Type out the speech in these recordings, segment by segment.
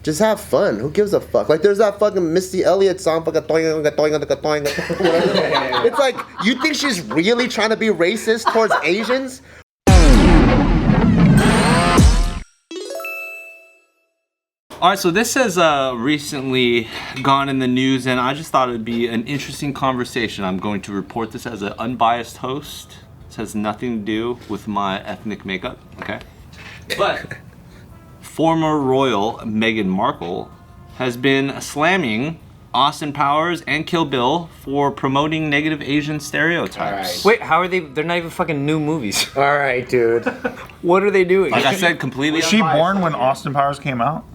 Just have fun. Who gives a fuck? Like, there's that fucking Missy Elliott song, fucking toing, whatever. It's like, you think she's really trying to be racist towards Asians? All right, so this has recently gone in the news, and I just thought it would be an interesting conversation. I'm going to report this as an unbiased host. This has nothing to do with my ethnic makeup, okay? But former royal Meghan Markle has been slamming Austin Powers and Kill Bill for promoting negative Asian stereotypes. Wait, how are they? They're not even fucking new movies. All right, dude. What are they doing? Like I said, completely Was she unbiased. born when Austin Powers came out?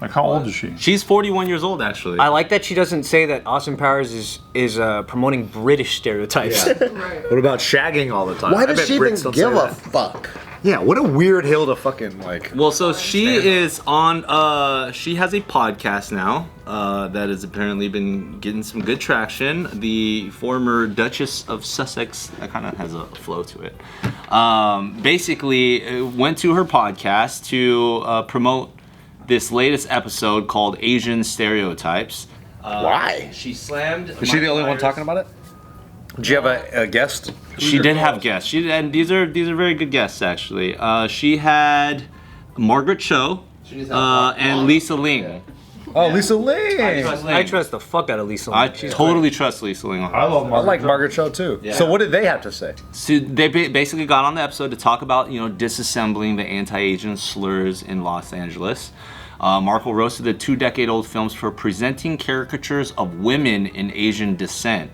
Like, how old is she? She's 41 years old, actually. I like that she doesn't say that Austin Powers is promoting British stereotypes. What about shagging all the time? Why I does bet she even Brits don't give say a that. fuck? Yeah, what a weird hill to fucking like. Well, so she is on, she has a podcast now that has apparently been getting some good traction. The former Duchess of Sussex, that kind of has a flow to it, basically went to her podcast to promote this latest episode called Asian Stereotypes. Why? She slammed. Is she the only one talking about it? Did you have a guest? She did have guests. And these are very good guests actually. She had Margaret Cho and Lisa Ling. Oh, Lisa Ling. I trust the fuck out of Lisa Ling. I totally trust Lisa Ling. I love I like Margaret Cho too. Yeah. So what did they have to say? So they basically got on the episode to talk about, disassembling the anti-Asian slurs in Los Angeles. Markle roasted the 2-decade-old films for presenting caricatures of women in Asian descent.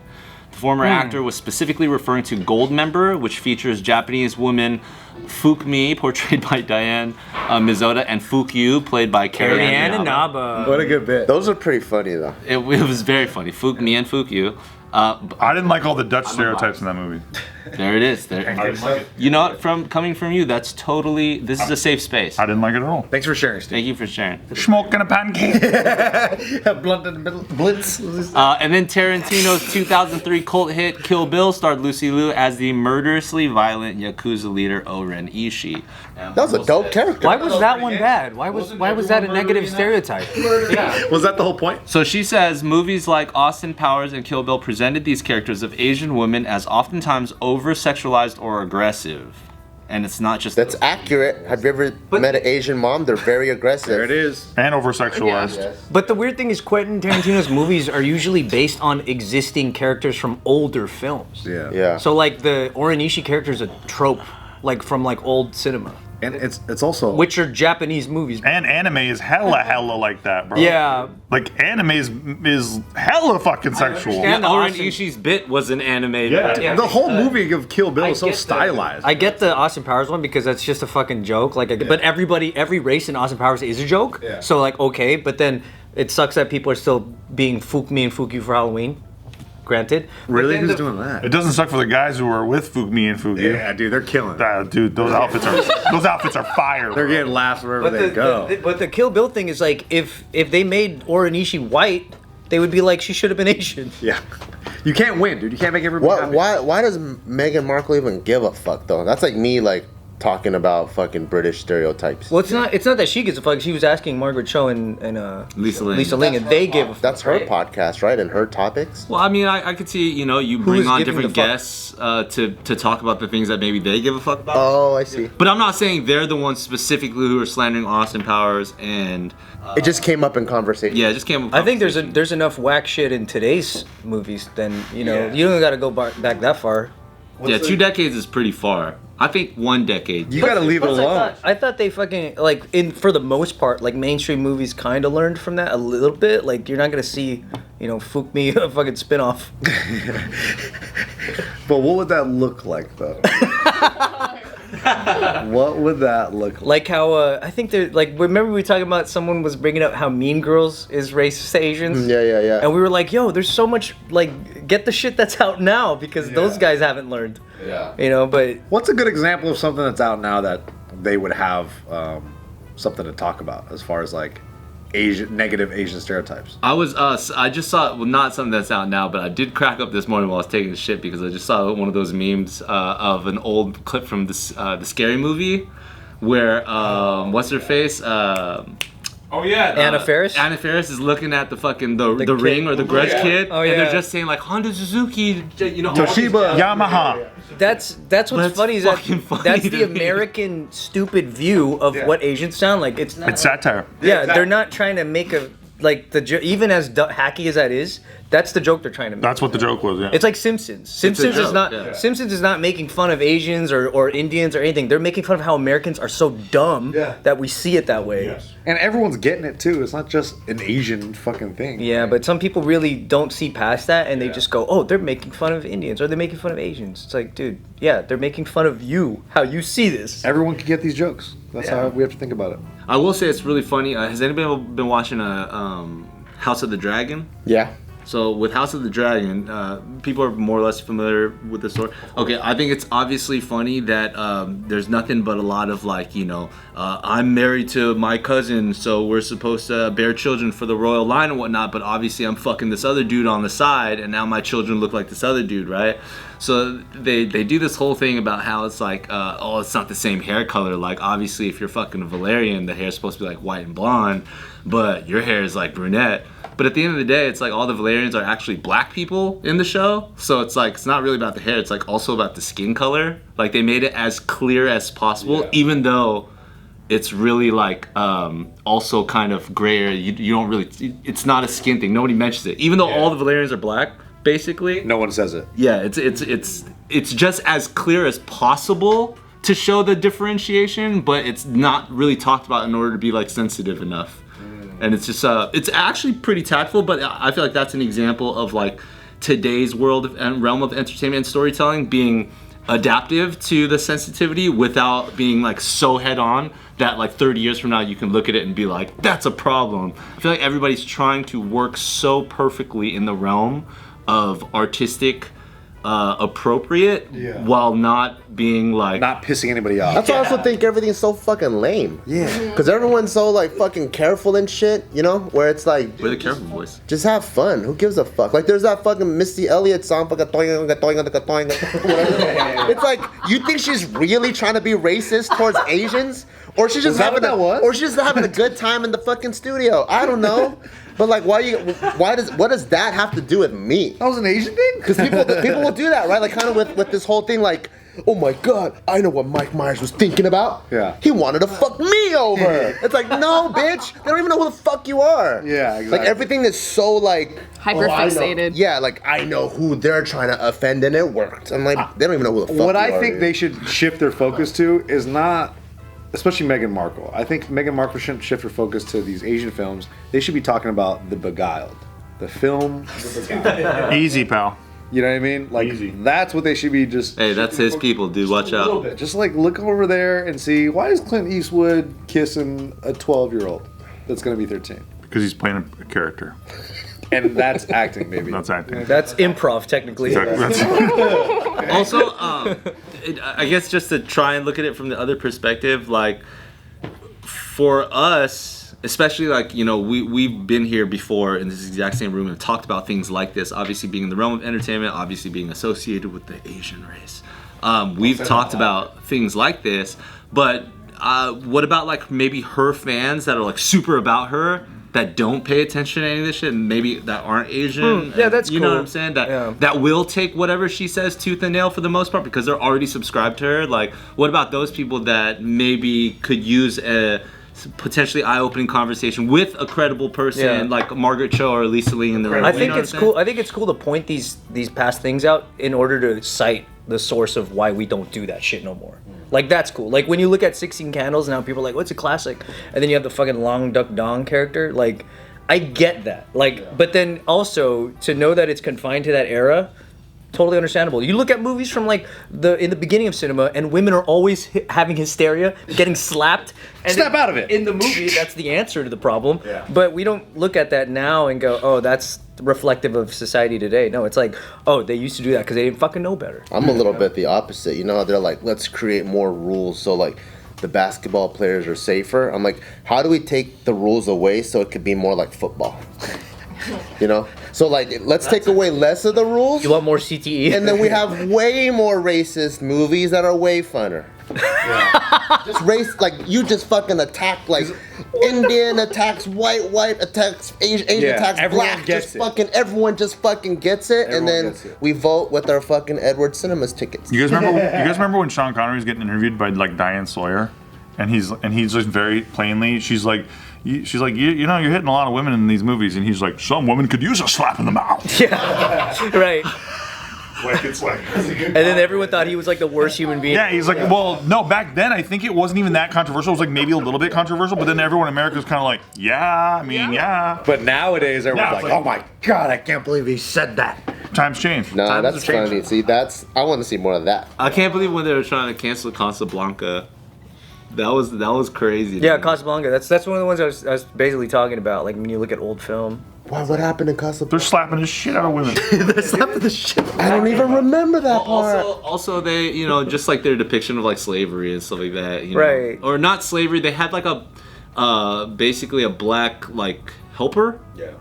The former actor was specifically referring to Goldmember, which features Japanese woman Fook Mi, portrayed by Diane Mizoda, and Fook Yu, played by Carrie Ann Inaba. What a good bit. Those are pretty funny, though. It was very funny. Fook Mi and Fook Yu. I didn't like all the Dutch stereotypes in that movie. There it is. There. You know what? Coming from you, this is a safe space. I didn't like it at all. Thanks for sharing, Steve. Thank you for sharing. Smoking a pancake. Blunt in the middle. Blitz. And then Tarantino's 2003 cult hit Kill Bill starred Lucy Liu as the murderously violent Yakuza leader O-Ren Ishii. That was a dope character. Why was that one bad? Why was that a negative stereotype? Was that the whole point? So she says movies like Austin Powers and Kill Bill presented these characters of Asian women as oftentimes over-sexualized or aggressive. And it's not just... That's accurate. Have you ever met an Asian mom? They're very aggressive. There it is. And over-sexualized. Yes. But the weird thing is Quentin Tarantino's movies are usually based on existing characters from older films. Yeah. So like the Oranishi character is a trope, like from like old cinema, And it's also which are Japanese movies. And anime is hella like that, bro. Yeah. Like, anime is hella fucking sexual. understand. Oren Austin- Ishii's bit was an anime. Yeah. the whole movie of Kill Bill is so get the- stylized. I get the Austin Powers one because that's just a fucking joke. Like, but every race in Austin Powers is a joke. Yeah. So like, okay, but then it sucks that people are still being Fook Me and Fook You for Halloween. Granted. Really? But then Who's doing that? It doesn't suck for the guys who are with Fugmi and Fugu. Yeah, dude, they're killing it. Dude, those outfits are fire. They're bro. getting laughs wherever they go. But the Kill Bill thing is like, if they made Oranishi white, they would be like, she should have been Asian. Yeah. You can't win, dude. You can't make everybody happy. Why does Meghan Markle even give a fuck, though? That's like me, like, talking about fucking British stereotypes. Well, it's not that she gives a fuck. She was asking Margaret Cho and Lisa Ling. and they give a fuck. That's her right? podcast, right? And her topics? Well, I mean, I could see, you is bring on giving different the fuck? guests to talk about the things that maybe they give a fuck about. Oh, I see. But I'm not saying they're the ones specifically who are slandering Austin Powers and... It just came up in conversation. yeah, it just came up. I think there's enough whack shit in today's movies. Then you don't got to go back that far. Yeah, 2 decades is pretty far. I think 1 decade. You gotta leave it alone. I thought they fucking for the most part, like mainstream movies kind of learned from that a little bit. Like you're not gonna see, Fook Me a fucking spinoff. But what would that look like, though? What would that look like? Like how I think they're like. Remember we were talking about someone was bringing up how Mean Girls is racist to Asians. Yeah. And we were like, yo, there's so much get the shit that's out now because those guys haven't learned. Yeah. But What's a good example of something that's out now that they would have something to talk about as far as like negative Asian stereotypes? I just saw, well, not something that's out now, but I did crack up this morning while I was taking a shit because I just saw one of those memes of an old clip from the Scary Movie where what's her face? Oh yeah, Anna Faris? Anna Faris is looking at the fucking the kid. ring or the grudge kid, Oh, and yeah. they're just saying like Honda, Suzuki, you know, Toshiba. Yamaha. That's what's That's funny is that fucking funny that's to the me. American stupid view of what Asians sound like. It's It's satire. yeah, they're not trying to make a like even as hacky as that is. That's the joke they're trying to make. That's what the joke was, yeah. It's like Simpsons. Simpsons is joke, not yeah. Simpsons is not making fun of Asians or Indians or anything. They're making fun of how Americans are so dumb that we see it that way. Yes. And everyone's getting it too. It's not just an Asian fucking thing. Yeah, but some people really don't see past that and they just go, "Oh, they're making fun of Indians or they're making fun of Asians." It's like, dude, yeah, they're making fun of you, how you see this. Everyone can get these jokes. That's how we have to think about it. I will say it's really funny. Has anybody been watching House of the Dragon? Yeah. So with House of the Dragon, people are more or less familiar with the story. Okay, I think it's obviously funny that there's nothing but a lot of like, you know, I'm married to my cousin, so we're supposed to bear children for the royal line and whatnot, but obviously I'm fucking this other dude on the side, and now my children look like this other dude, right? So they do this whole thing about how it's like, oh, it's not the same hair color. Like, obviously, if you're fucking a Valerian, the hair's supposed to be like white and blonde, but your hair is like brunette. But at the end of the day, it's like all the Valerians are actually black people in the show. So it's like, it's not really about the hair. It's like also about the skin color. Like they made it as clear as possible, even though it's really like also kind of gray area. You don't really, it's not a skin thing. Nobody mentions it. Even though all the Valerians are black, basically. No one says it. Yeah, it's just as clear as possible to show the differentiation, but it's not really talked about in order to be like sensitive enough. And it's just it's actually pretty tactful, but I feel like that's an example of like today's world and realm of entertainment and storytelling being adaptive to the sensitivity without being like so head on that like 30 years from now you can look at it and be like, that's a problem. I feel like everybody's trying to work so perfectly in the realm of artistic appropriate while not being like Not pissing anybody off. That's why I also think everything's so fucking lame. Yeah. Because everyone's so like fucking careful and shit, you know? Where it's like, we're the careful boys. just have fun. Who gives a fuck? Like there's that fucking Missy Elliott song, fucking whatever. It's like, you think she's really trying to be racist towards Asians? Or she's just that having what that was? or she's just having a good time in the fucking studio. I don't know. But like what does that have to do with me? That was an Asian thing? Because people will do that, right? Like kind of with this whole thing, like, oh my god, I know what Mike Myers was thinking about. Yeah. He wanted to fuck me over. It's like, no, bitch. They don't even know who the fuck you are. Yeah, exactly. Like everything is so like Hyper fixated. Yeah, like I know who they're trying to offend, and it worked. I'm like, they don't even know who the fuck. What you I are, think dude. they should shift their focus to is not, especially Meghan Markle. I think Meghan Markle shouldn't shift her focus to these Asian films. They should be talking about The Beguiled, the film. Easy, pal. You know what I mean? Like that's what they should be just. Hey, that's his people, dude. Watch out. Just like look over there and see, why is Clint Eastwood kissing a 12-year-old that's gonna be 13? Because he's playing a character. And that's acting, maybe. That's acting. That's improv technically. Also, I guess just to try and look at it from the other perspective, like for us, especially like, you know, we've been here before in this exact same room and talked about things like this, obviously being in the realm of entertainment, obviously being associated with the Asian race. We've talked about things like this, but what about like maybe her fans that are like super about her, that don't pay attention to any of this shit, and maybe that aren't Asian? Yeah, that's you know cool. what I'm saying? That will take whatever she says tooth and nail for the most part because they're already subscribed to her. Like, what about those people that maybe could use a potentially eye-opening conversation with a credible person like Margaret Cho or Lisa Lee in the room? I think it's cool. I think it's cool to point these past things out in order to cite the source of why we don't do that shit no more. Like that's cool. Like when you look at 16 Candles now, people are like, "What's a classic?" And then you have the fucking Long Duck Dong character. Like, I get that. Like, but then also to know that it's confined to that era. Totally understandable. You look at movies from like in the beginning of cinema, and women are always having hysteria, getting slapped. And Snap out of it. In the movie, that's the answer to the problem. Yeah. But we don't look at that now and go, "Oh, that's reflective of society today." No, it's like, "Oh, they used to do that because they didn't fucking know better." I'm a little bit the opposite. You know how they're like, let's create more rules so like the basketball players are safer. I'm like, how do we take the rules away so it could be more like football? You know? So like, let's take away less of the rules. You want more CTE? And then we have way more racist movies that are way funner. Just race, like, you just fucking attack, like, Indian attacks white attacks Asian attacks everyone black. gets Just it. fucking, everyone just fucking gets it, Everyone and then gets it. we vote with our fucking Edward Cinemas tickets. You guys remember when Sean Connery was getting interviewed by like Diane Sawyer, and he's just very plainly, she's like, you know, you're hitting a lot of women in these movies, and he's like, some women could use a slap in the mouth. Yeah, right. Like it's like. And then everyone thought he was like the worst human being. Yeah, he's like, well, no, back then I think it wasn't even that controversial. It was like maybe a little bit controversial, but then everyone in America was kind of like, yeah, I mean, yeah. But nowadays, everyone's Now like, it's oh my god, I can't believe he said that. Times change. No, Times that's have changed. funny. See, I want to see more of that. I can't believe when they were trying to cancel Casablanca. That was crazy. Yeah, dude. Casablanca. That's one of the ones I was basically talking about. Like when you look at old film. Why? What happened in Casablanca? They're slapping the shit out of women. I don't even remember that part. Also, they, you know, just like their depiction of like slavery and stuff like that, you know, Right. or not slavery. They had like a, basically a black like helper. Yeah.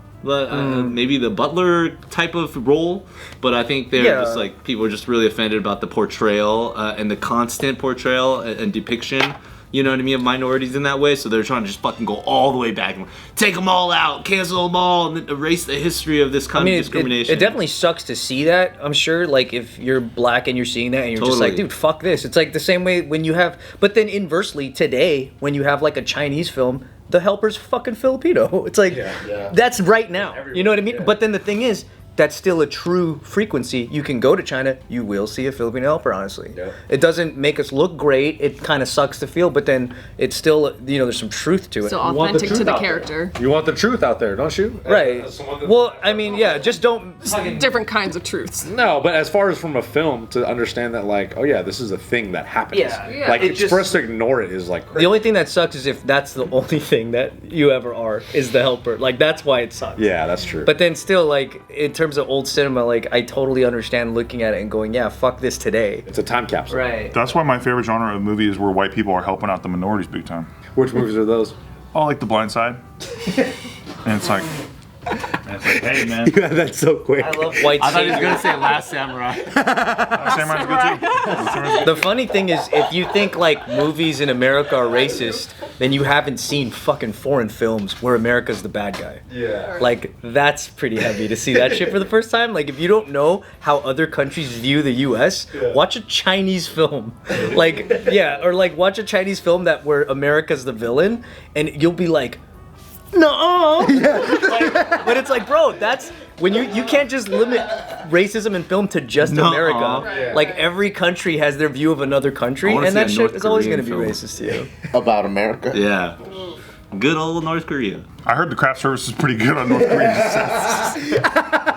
Maybe the butler type of role, but I think they're just like people are just really offended about the portrayal and the constant portrayal and depiction. You know what I mean, of minorities in that way. So they're trying to just fucking go all the way back and take them all out, cancel them all, and then erase the history of this kind of discrimination. It definitely sucks to see that, I'm sure. Like, if you're black and you're seeing that and you're just like, Totally. dude, fuck this. It's like the same way when you have... But then inversely, today, when you have, like, a Chinese film, the helper's fucking Filipino. It's like, that's right now. You know what I mean? But then the thing is, that's still a true frequency. You can go to China, you will see a Filipino helper, honestly. Yeah. It doesn't make us look great. It kind of sucks to feel, but then it's still, you know, there's some truth to it. So want the authentic to truth the out there. character. You want the truth out there, don't you? Right. Well, I mean, yeah, just don't... Different kinds of truths. No, but as far as from a film to understand that, like, oh yeah, this is a thing that happens. Yeah. Like, It just- for us to ignore it is like. The only thing that sucks is if that's the only thing that you ever are, is the helper. Like, that's why it sucks. Yeah, that's true. But then still, like, in terms of old cinema, like, I totally understand looking at it and going, yeah, fuck this today. it's a time capsule. Right. That's why my favorite genre of movie is where white people are helping out the minorities big time. Which movies are those? Oh, like The Blind Side. And it's like, hey man, That's so quick. I love white I thought he was savior. gonna say Last Samurai. Samurai's good too. The funny thing is, if you think, like, movies in America are racist, then you haven't seen fucking foreign films where America's the bad guy. Yeah. Like, that's pretty heavy to see that shit for the first time. Like, if you don't know how other countries view the U.S., watch a Chinese film. Like, yeah, or like watch a Chinese film that where America's the villain, and you'll be like, no. Like, but it's like, bro, that's when you can't just limit racism in film to just Nuh-uh. America. Right. Like, every country has their view of another country, I wanna and see that a shit North is always Korean going to be film. racist to you. About America. Yeah, good old North Korea. I heard the craft service is pretty good on North Korea.